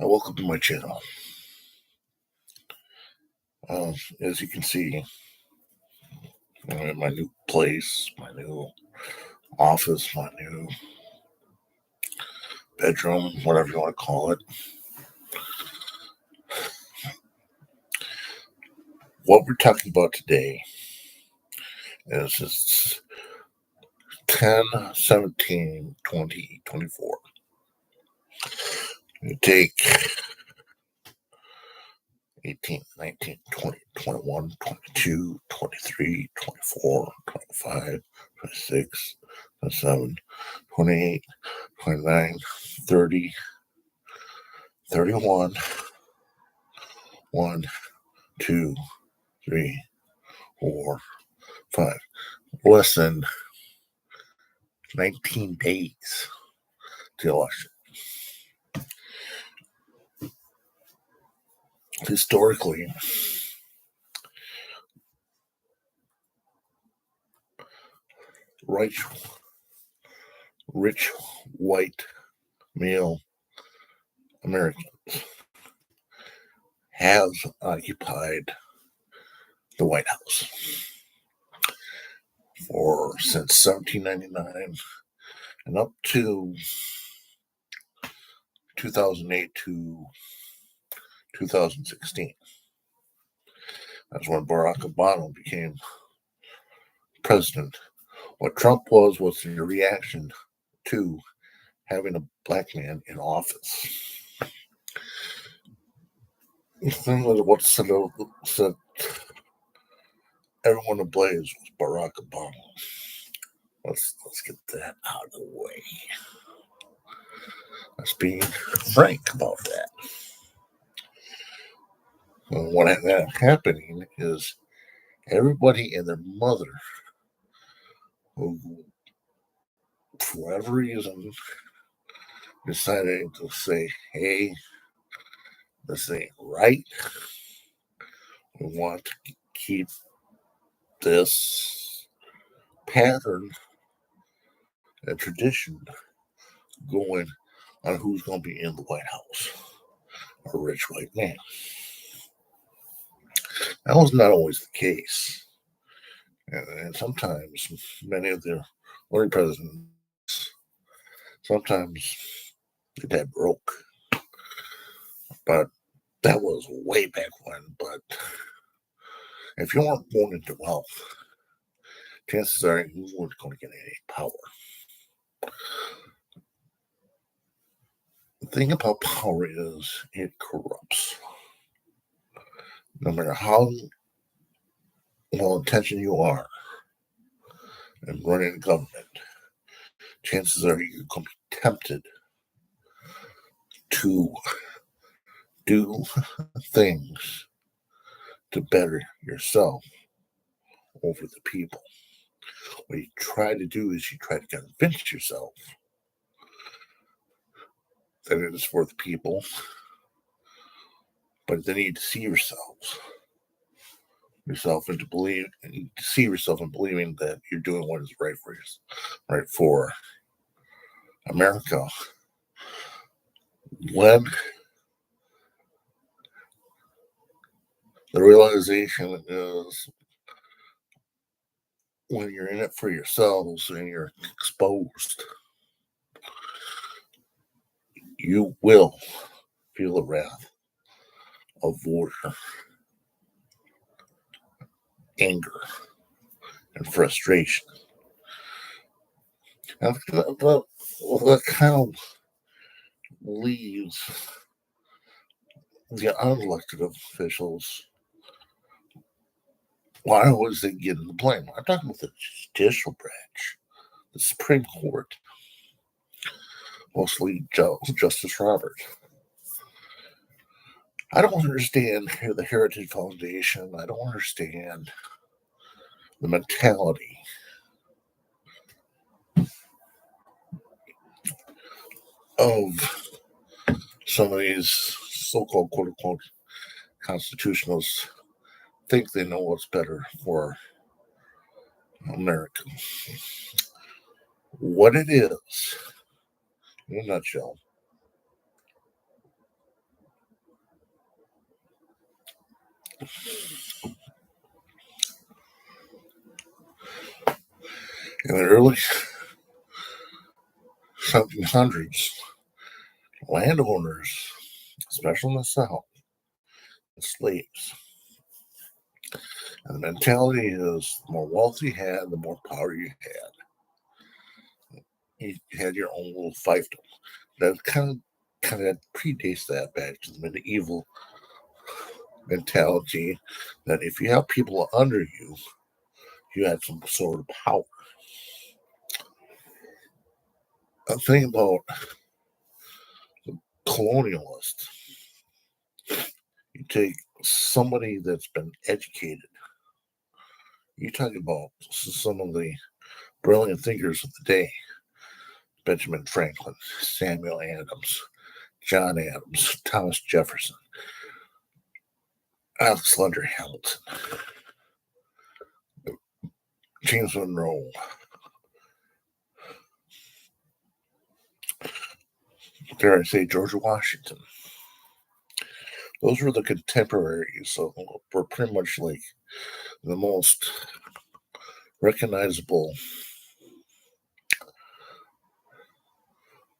Welcome to my channel. As you can see, I'm in my new place, my new office, my new bedroom, whatever you want to call it. What we're talking about today is 10/17/2024. You take 18, 19, 20, 21, 22, 23, 24, 25, 26, 27, 28, 29, 30, 31, 1, 2, 3, 4, 5. Less than 19 days to election. Historically, rich white male Americans have occupied the White House since 1799 and up to 2008 to 2016. That's when Barack Obama became president. What Trump was the reaction to having a black man in office. The thing was, what set everyone ablaze was Barack Obama. Let's get that out of the way. Let's be frank about that. And what ended up happening is everybody and their mother, who for whatever reason decided to say, hey, this ain't right. We want to keep this pattern and tradition going on who's going to be in the White House. A rich white man. That was not always the case. And sometimes many of the early presidents, sometimes their dad broke. But that was way back when. But if you weren't born into wealth, chances are you weren't going to get any power. The thing about power is it corrupts. No matter how well intentioned you are in running a government, chances are you're going to be tempted to do things to better yourself over the people. What you try to do is you try to convince yourself that it is for the people, but then you deceive yourself into deceive yourself in believing that you're doing what is right for America. When the realization is, when you're in it for yourselves and you're exposed, you will feel the wrath of voter, anger, and frustration. And that kind of leaves the unelected officials. Why was they getting the blame? I'm talking about the judicial branch, the Supreme Court, mostly Justice Roberts. I don't understand the Heritage Foundation. I don't understand the mentality of some of these so-called quote-unquote constitutionalists think they know what's better for America. What it is, in a nutshell, In the early 1700s, landowners, especially in the South, slaves. And the mentality is the more wealth you had, the more power you had. You had your own little fiefdom. That kind of predates that back to the medieval mentality that if you have people under you, you had some sort of power. A thing about colonialists, you take somebody that's been educated. You talk about some of the brilliant thinkers of the day: Benjamin Franklin, Samuel Adams, John Adams, Thomas Jefferson, Alexander Hamilton, James Monroe, dare I say George Washington. Those were the contemporaries, so were pretty much like the most recognizable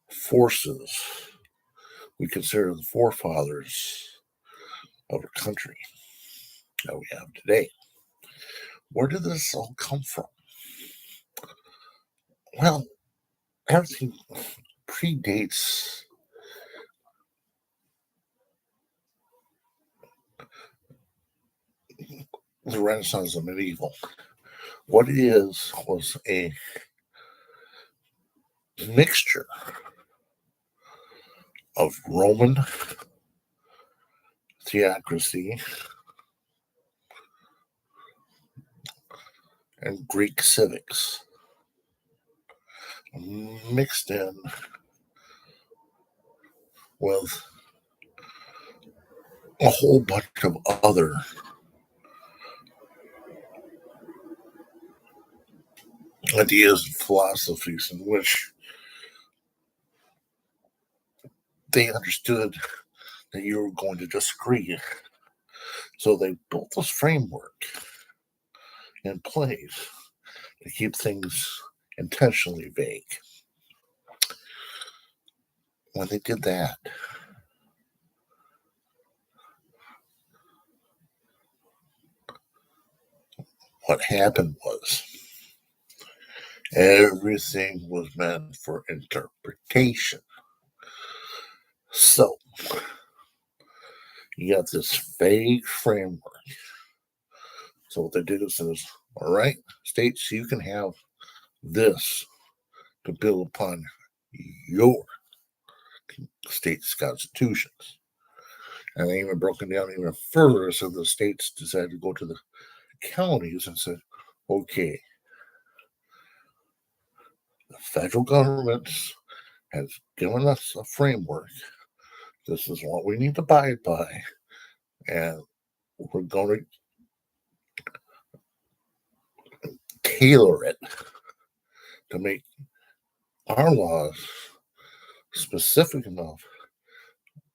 forces we consider the forefathers of our country that we have today. Where did this all come from? Well, everything predates the Renaissance of medieval. What it is was a mixture of Roman theocracy and Greek civics mixed in with a whole bunch of other ideas and philosophies in which they understood that you were going to disagree. So they built this framework in place to keep things intentionally vague. When they did that, what happened was everything was meant for interpretation. So you got this vague framework. So what they did is, all right, states, you can have this to build upon your state's constitutions. And they even broke it down even further. So the states decided to go to the counties and said, okay, the federal government has given us a framework. This is what we need to abide by. And we're going to tailor it to make our laws specific enough,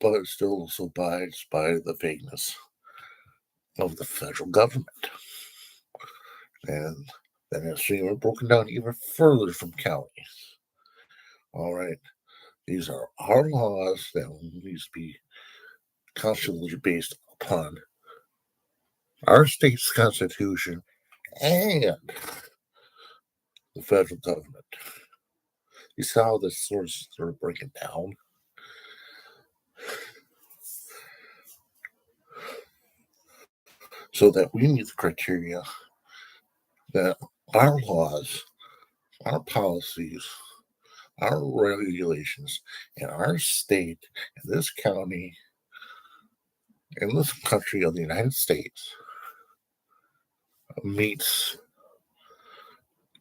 but it still abides by the vagueness of the federal government. And then it's even broken down even further from counties. All right, these are our laws that need to be constantly based upon our state's constitution and the federal government. You see how this sort of breaking down? So that we meet the criteria that our laws, our policies, our regulations in our state, in this county, in this country of the United States meets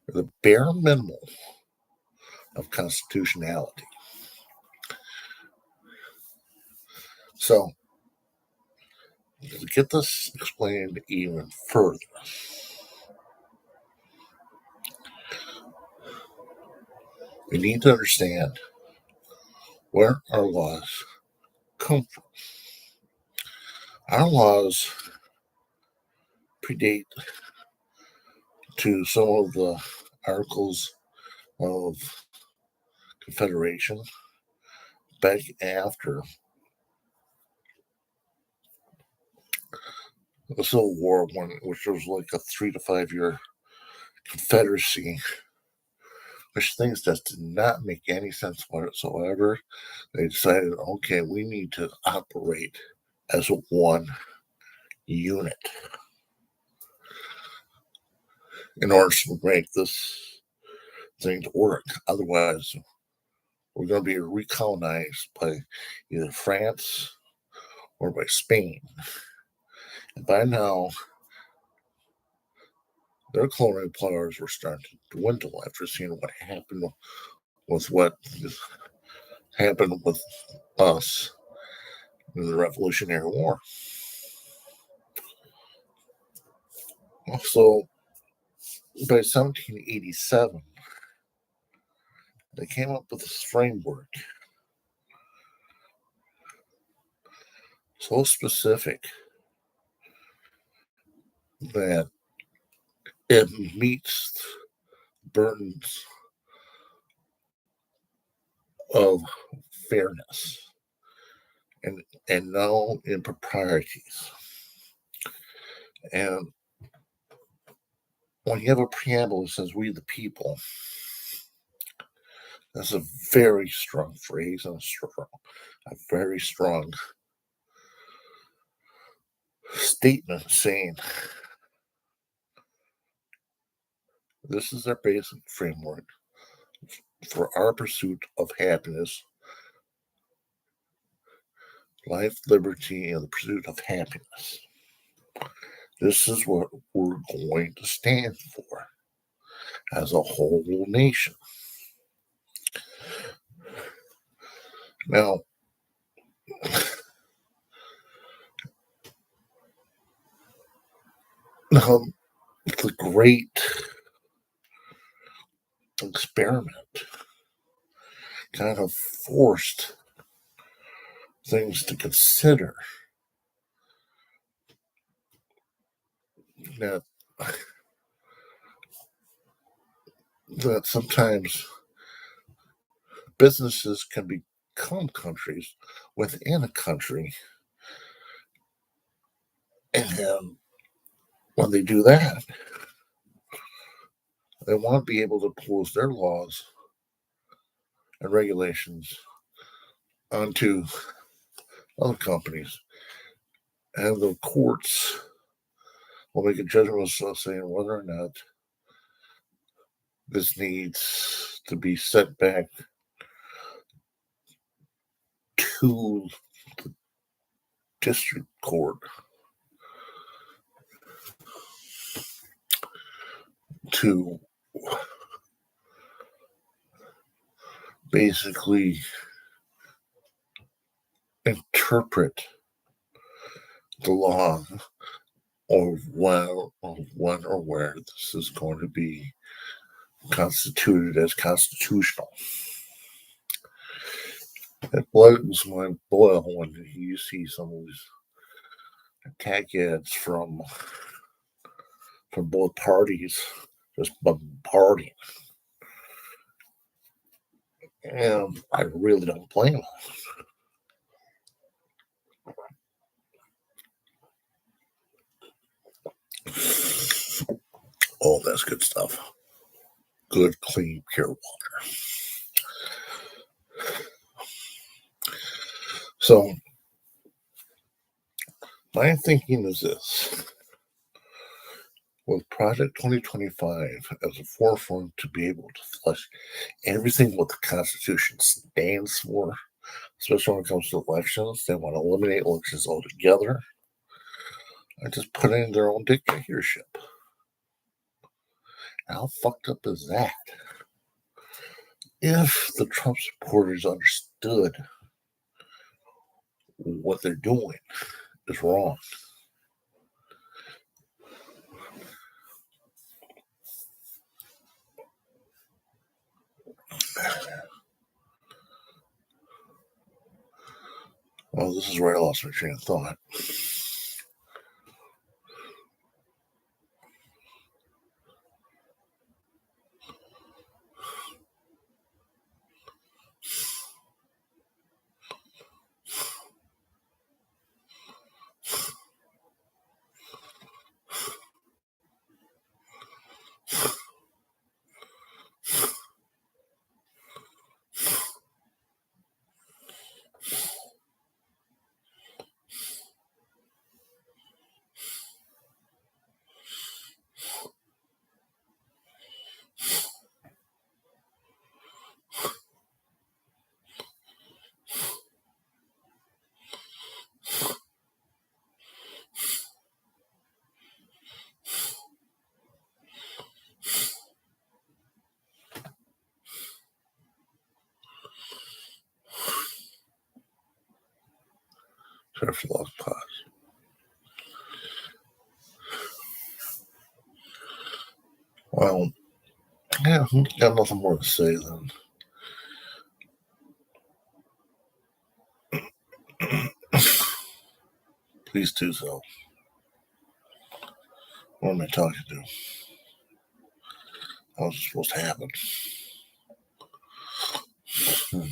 the bare minimum of constitutionality. So, to get this explained even further, we need to understand where our laws come from. Our laws predate to some of the articles of Confederation back after the Civil War, which was like a 3 to 5 year confederacy, which things just did not make any sense whatsoever. They decided, okay, we need to operate as one unit in order to make this thing to work. Otherwise, we're going to be recolonized by either France or by Spain. And by now, their colonial powers were starting to dwindle after seeing what happened with us in the Revolutionary War. So by 1787, they came up with this framework so specific that it meets burdens of fairness and no improprieties. And when you have a preamble that says "we the people," that's a very strong phrase and a very strong statement saying this is our basic framework for our pursuit of happiness, life, liberty, and the pursuit of happiness. This is what we're going to stand for as a whole nation. Now, the great experiment kind of forced things to consider that sometimes businesses can become countries within a country, and when they do that, they want to be able to impose their laws and regulations onto other companies, and the courts will make a judgment saying whether or not this needs to be sent back to the district court to basically interpret the law of when or where this is going to be constituted as constitutional. It blows my boil when you see some of these attack ads from both parties just bombarding. And I really don't blame them. Oh, that's good stuff. Good, clean, pure water. So, my thinking is this. With Project 2025 as a forefront to be able to flesh everything what the Constitution stands for, especially when it comes to elections, they want to eliminate elections altogether and just put in their own dictatorship. How fucked up is that? If the Trump supporters understood what they're doing is wrong. Well, this is where I lost my train of thought. Sorry for the long pause. Well, yeah, got nothing more to say then. Please do so. What am I talking to? How was it supposed to happen? So,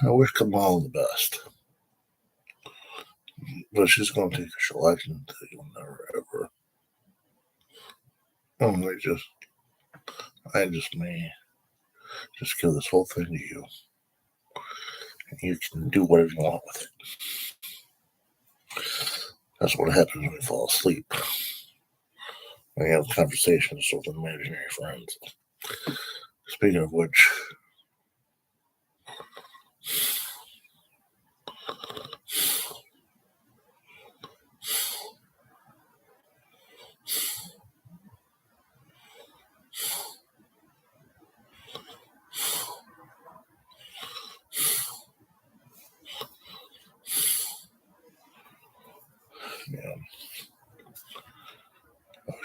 I wish Kamala the best, but she's going to take a election that you'll never ever. I just may just give this whole thing to you, and you can do whatever you want with it. That's what happens when we fall asleep. We have conversations with imaginary friends. Speaking of which,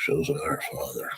shows with her father.